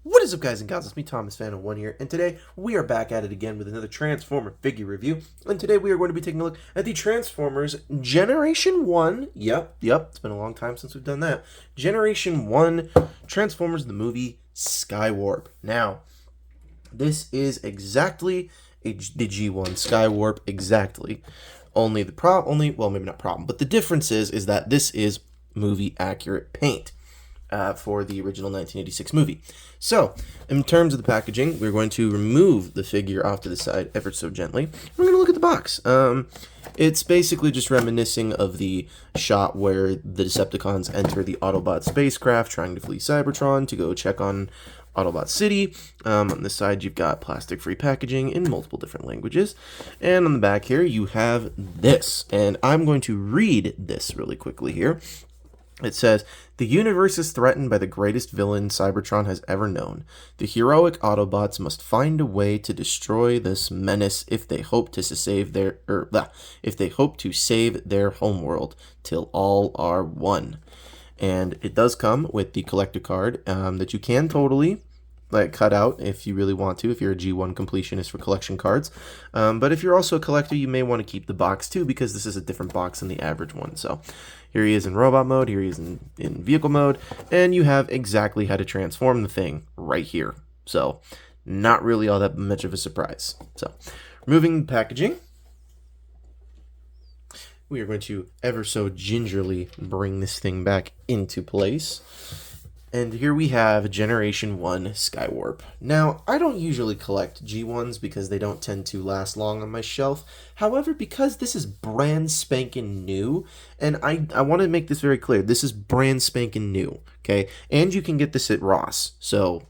What is up, guys and gals? It's me, Thomas Fan of One here, and today we are back at it again with another Transformer figure review. And today we are going to be taking a look at the Transformers Generation 1. Yep, it's been a long time since we've done that. Generation 1 Transformers the movie Skywarp. Now, this is exactly the G1 Skywarp, exactly. Well, maybe not problem, but the difference is that this is movie accurate paint. For the original 1986 movie. So, in terms of the packaging, we're going to remove the figure off to the side ever so gently. We're going to look at the box. It's basically just reminiscing of the shot where the Decepticons enter the Autobot spacecraft trying to flee Cybertron to go check on Autobot City. On this side, you've got plastic-free packaging in multiple different languages. And on the back here, you have this. And I'm going to read this really quickly here. It says, "The universe is threatened by the greatest villain Cybertron has ever known. The heroic Autobots must find a way to destroy this menace if they hope to save their homeworld till all are one." And it does come with the collector card that you can totally cut out if you really want to, if you're a G1 completionist for collection cards. But if you're also a collector, you may want to keep the box too, because this is a different box than the average one. So here he is in robot mode, here he is in vehicle mode, and you have exactly how to transform the thing right here. So not really all that much of a surprise. So removing the packaging, we are going to ever so gingerly bring this thing back into place. And here we have Generation 1 Skywarp. Now, I don't usually collect G1s because they don't tend to last long on my shelf. However, because this is brand spanking new, and I want to make this very clear, this is brand spanking new, okay? And you can get this at Ross, so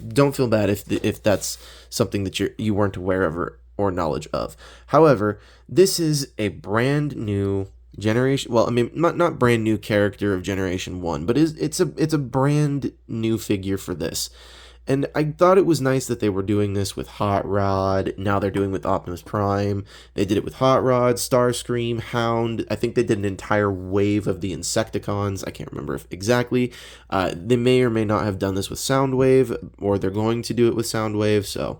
don't feel bad if that's something that you weren't aware of or knowledge of. However, this is a brand new generation, well, I mean, not brand new character of Generation 1, but it's a brand new figure for this. And I thought it was nice that they were doing this with Hot Rod. Now they're doing it with Optimus Prime. They did it with Hot Rod, Starscream, Hound. I think they did an entire wave of the Insecticons. I can't remember if exactly. They may or may not have done this with Soundwave, or they're going to do it with Soundwave. So,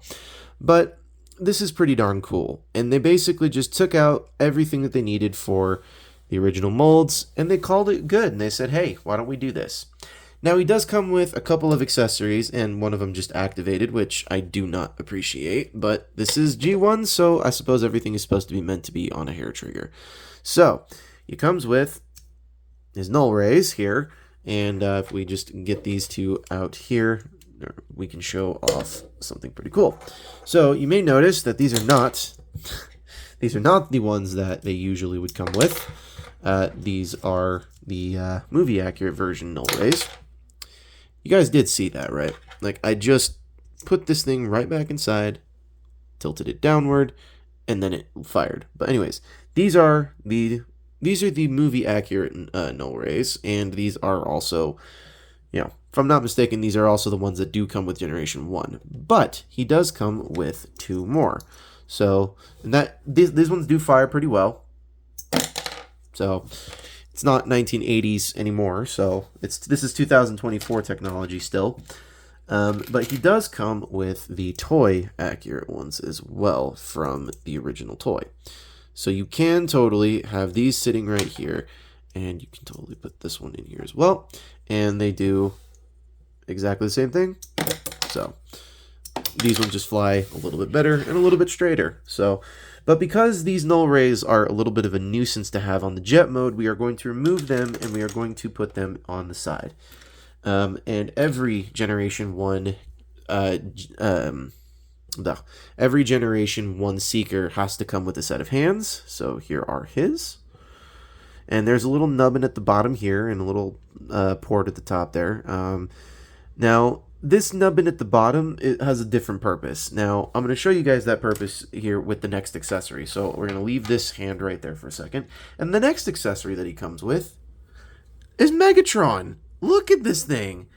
but this is pretty darn cool. And they basically just took out everything that they needed for the original molds, and they called it good, and they said, hey, why don't we do this? Now, he does come with a couple of accessories, and one of them just activated, which I do not appreciate, but this is G1, so I suppose everything is supposed to be meant to be on a hair trigger. So, he comes with his null rays here, and if we just get these two out here, we can show off something pretty cool. So, you may notice that these are not the ones that they usually would come with. These are the movie accurate version null rays. You guys did see that, right? Like, I just put this thing right back inside, tilted it downward, and then it fired. But anyways, these are the movie accurate null rays, and these are also, if I'm not mistaken, these are also the ones that do come with Generation 1. But he does come with two more. So these ones do fire pretty well. So it's not 1980s anymore. So this is 2024 technology still. But he does come with the toy accurate ones as well from the original toy. So you can totally have these sitting right here, and you can totally put this one in here as well. And they do exactly the same thing. So these ones just fly a little bit better and a little bit straighter. But because these null rays are a little bit of a nuisance to have on the jet mode, we are going to remove them, and we are going to put them on the side. And every Generation 1 Seeker has to come with a set of hands. So here are his. And there's a little nubbin at the bottom here and a little port at the top there. Now, this nubbin at the bottom, it has a different purpose. Now, I'm going to show you guys that purpose here with the next accessory. So we're going to leave this hand right there for a second. And the next accessory that he comes with is Megatron. Look at this thing.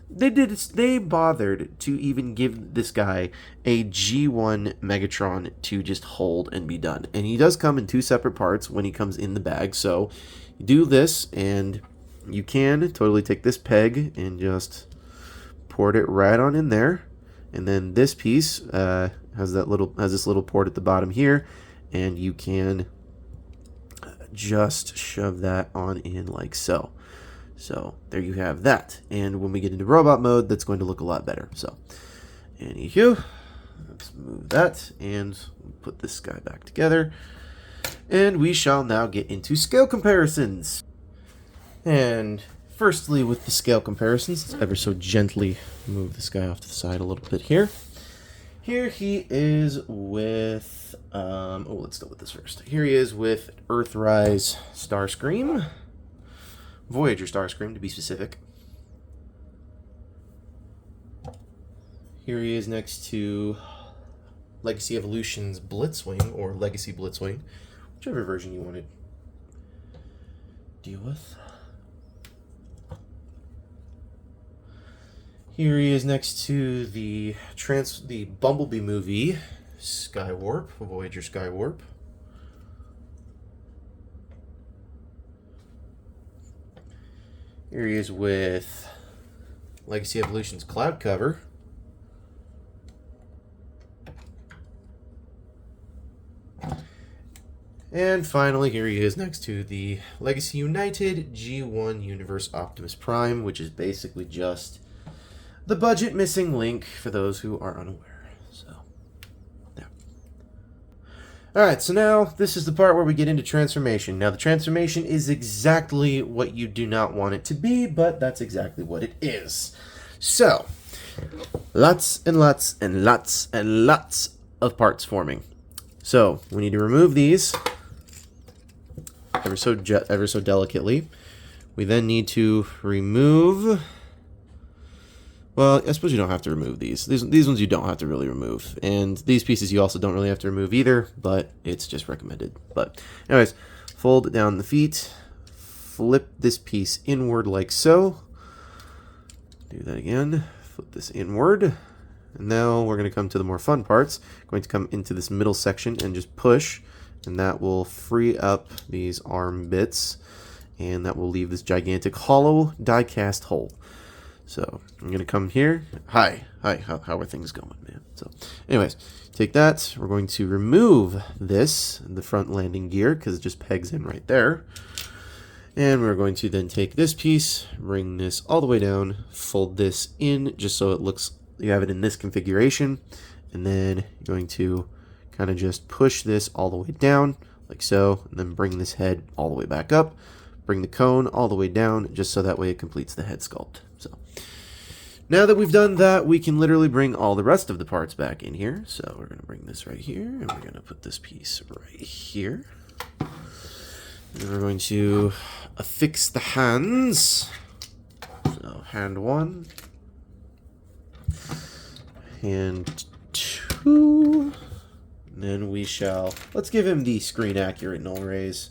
They bothered to even give this guy a G1 Megatron to just hold and be done. And he does come in two separate parts when he comes in the bag. So you do this, and you can totally take this peg and just port it right on in there, and then this piece has this little port at the bottom here, and you can just shove that on in like so. So there you have that, and when we get into robot mode, that's going to look a lot better. So anywho, let's move that and put this guy back together, and we shall now get into scale comparisons. And firstly, with the scale comparisons, let's ever so gently move this guy off to the side a little bit here. Here he is with, let's go with this first. Here he is with Earthrise Starscream. Voyager Starscream, to be specific. Here he is next to Legacy Evolution's Blitzwing, or Legacy Blitzwing, whichever version you want to deal with. Here he is next to the Bumblebee movie, Skywarp, Voyager Skywarp. Here he is with Legacy Evolution's Cloud Cover. And finally, here he is next to the Legacy United G1 Universe Optimus Prime, which is basically just the budget missing link for those who are unaware. So, yeah. Alright, so now this is the part where we get into transformation. Now, the transformation is exactly what you do not want it to be, but that's exactly what it is. So, lots and lots and lots and lots of parts forming. So, we need to remove these ever so delicately. We then need to remove... Well, I suppose you don't have to remove these. These ones you don't have to really remove. And these pieces you also don't really have to remove either, but it's just recommended. But anyways, fold down the feet, flip this piece inward like so. Do that again. Flip this inward. And now we're going to come to the more fun parts. Going to come into this middle section and just push, and that will free up these arm bits, and that will leave this gigantic hollow die-cast hole. So I'm going to come here. Hi, how are things going, man? So anyways, take that. We're going to remove the front landing gear, because it just pegs in right there. And we're going to then take this piece, bring this all the way down, fold this in just so it looks, you have it in this configuration. And then you're going to kind of just push this all the way down like so, and then bring this head all the way back up. Bring the cone all the way down, just so that way it completes the head sculpt. So now that we've done that, we can literally bring all the rest of the parts back in here. So we're going to bring this right here, and we're going to put this piece right here. And we're going to affix the hands. So hand 1. Hand 2. And then we shall... Let's give him the screen accurate null raise.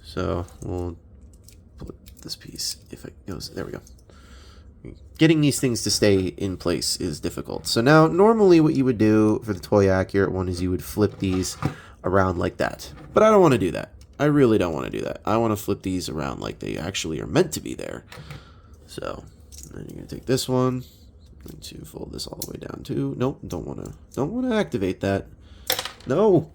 So we'll put this piece, if it goes, there we go. Getting these things to stay in place is difficult. So now, normally what you would do for the toy accurate one is you would flip these around like that. But I don't want to do that. I really don't want to do that. I want to flip these around like they actually are meant to be there. So, then you're going to take this one, and to fold this all the way down too. Nope, don't want to activate that. No!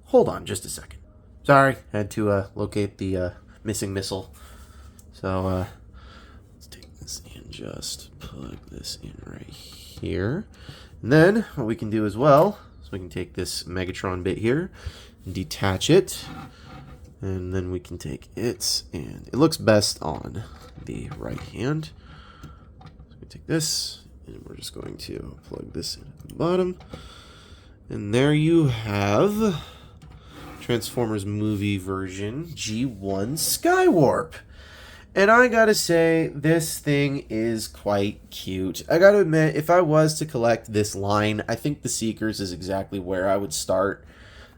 Hold on just a second. Sorry, had to locate the missing missile. So let's take this and just plug this in right here. And then what we can do as well is we can take this Megatron bit here, and detach it, and then we can take it, and it looks best on the right hand. So we take this, and we're just going to plug this in at the bottom. And there you have Transformers movie version G1 Skywarp. And I gotta say, this thing is quite cute. I gotta admit, if I was to collect this line, I think the Seekers is exactly where I would start.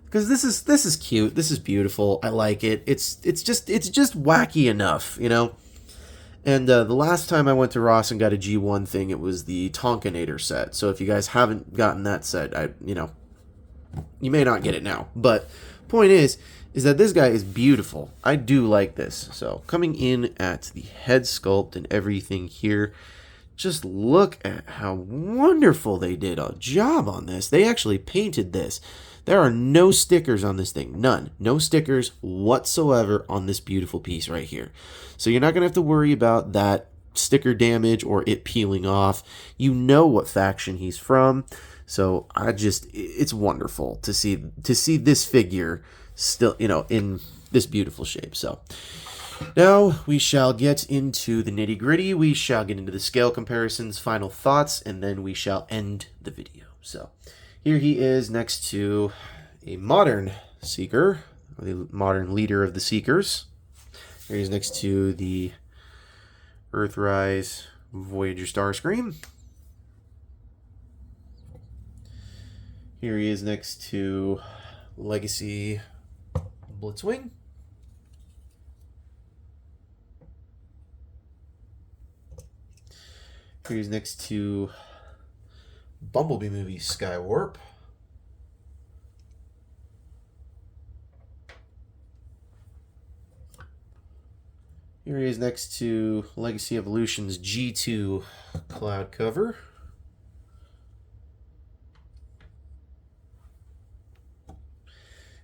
Because this is cute, this is beautiful, I like it. It's just wacky enough, you know? And the last time I went to Ross and got a G1 thing, it was the Tonkanator set. So if you guys haven't gotten that set, you may not get it now. But point is, is that this guy is beautiful. I do like this. So coming in at the head sculpt and everything here, just look at how wonderful they did a job on this. They actually painted this. There are no stickers on this thing. None. No stickers whatsoever on this beautiful piece right here. So you're not going to have to worry about that sticker damage or it peeling off. You know what faction he's from. So it's wonderful to see this figure still, in this beautiful shape. So now we shall get into the nitty gritty. We shall get into the scale comparisons, final thoughts, and then we shall end the video. So here he is next to a modern Seeker, or the modern leader of the Seekers. Here he's next to the Earthrise Voyager Starscream. Here he is next to Legacy Blitzwing. Here he's next to Bumblebee movie Skywarp. Here he is next to Legacy Evolution's G2 cloud cover.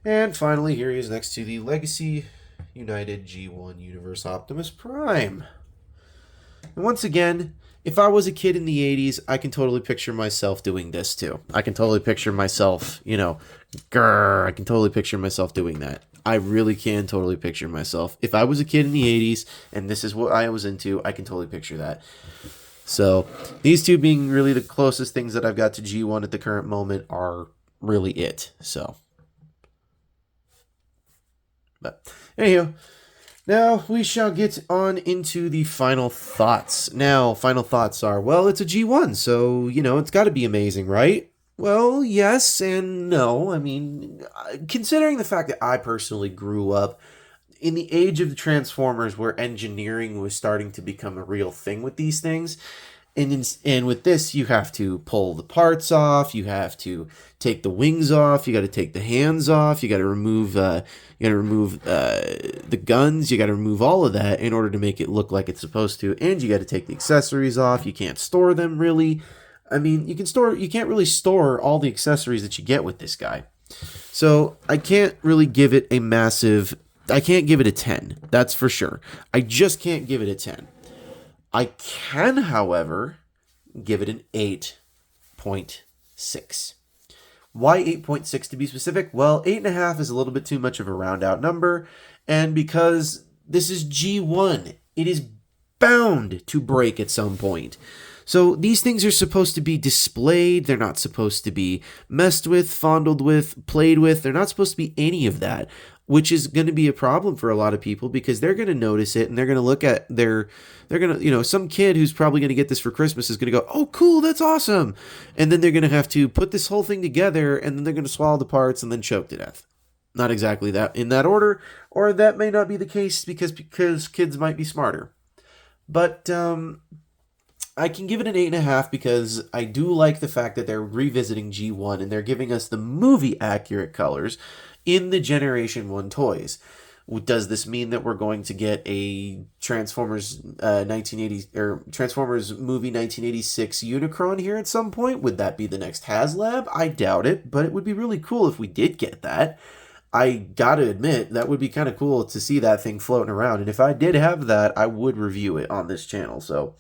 And finally, here he is next to the Legacy United G1 Universe Optimus Prime. And once again, if I was a kid in the 80s, I can totally picture myself doing this too. I can totally picture myself, I can totally picture myself doing that. I really can totally picture myself. If I was a kid in the 80s and this is what I was into, I can totally picture that. So these two being really the closest things that I've got to G1 at the current moment are really it. So, but anywho, now we shall get on into the final thoughts. Now, final thoughts are, well, it's a G1, so, it's got to be amazing, right? Well, yes and no. I mean, considering the fact that I personally grew up in the age of the Transformers where engineering was starting to become a real thing with these things, and with this, you have to pull the parts off, you have to take the wings off, you got to take the hands off, you got to remove the guns, you got to remove all of that in order to make it look like it's supposed to, and you got to take the accessories off. You can't store them really. I mean, you can't really store all the accessories that you get with this guy. So I can't really give it I can't give it a 10. That's for sure. I just can't give it a 10. I can, however, give it an 8.6. Why 8.6 to be specific? Well, 8.5 is a little bit too much of a round out number, and because this is G1, it is bound to break at some point. So these things are supposed to be displayed. They're not supposed to be messed with, fondled with, played with. They're not supposed to be any of that, which is going to be a problem for a lot of people because they're going to notice it and they're going to look at some kid who's probably going to get this for Christmas is going to go, oh, cool, that's awesome. And then they're going to have to put this whole thing together and then they're going to swallow the parts and then choke to death. Not exactly that in that order, or that may not be the case because kids might be smarter. But, I can give it an 8.5 because I do like the fact that they're revisiting G1 and they're giving us the movie accurate colors in the Generation 1 toys. Does this mean that we're going to get a Transformers 1980 or Transformers movie 1986 Unicron here at some point? Would that be the next HasLab? I doubt it, but it would be really cool if we did get that. I gotta admit, that would be kind of cool to see that thing floating around. And if I did have that, I would review it on this channel. So,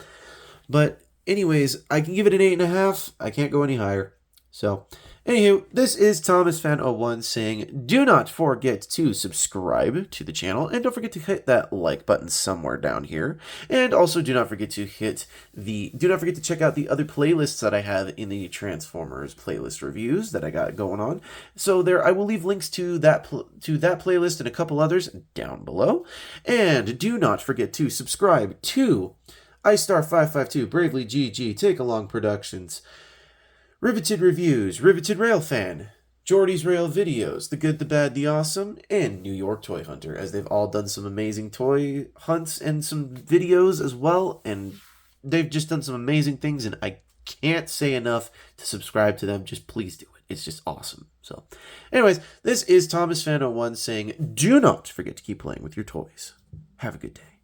but anyways, I can give it an 8.5. I can't go any higher. So, anywho, this is ThomasFan01 saying, do not forget to subscribe to the channel, and don't forget to hit that like button somewhere down here. And also do not forget to check out the other playlists that I have in the Transformers playlist reviews that I got going on. So I will leave links to that playlist and a couple others down below. And do not forget to subscribe to iStar552, Bravely GG, Take Along Productions, Riveted Reviews, Riveted Railfan, Jordy's Rail Videos, The Good, the Bad, the Awesome, and New York Toy Hunter, as they've all done some amazing toy hunts and some videos as well, and they've just done some amazing things, and I can't say enough to subscribe to them. Just please do it. it's just awesome. So, anyways, this is Thomas Fan 01 saying, do not forget to keep playing with your toys. Have a good day.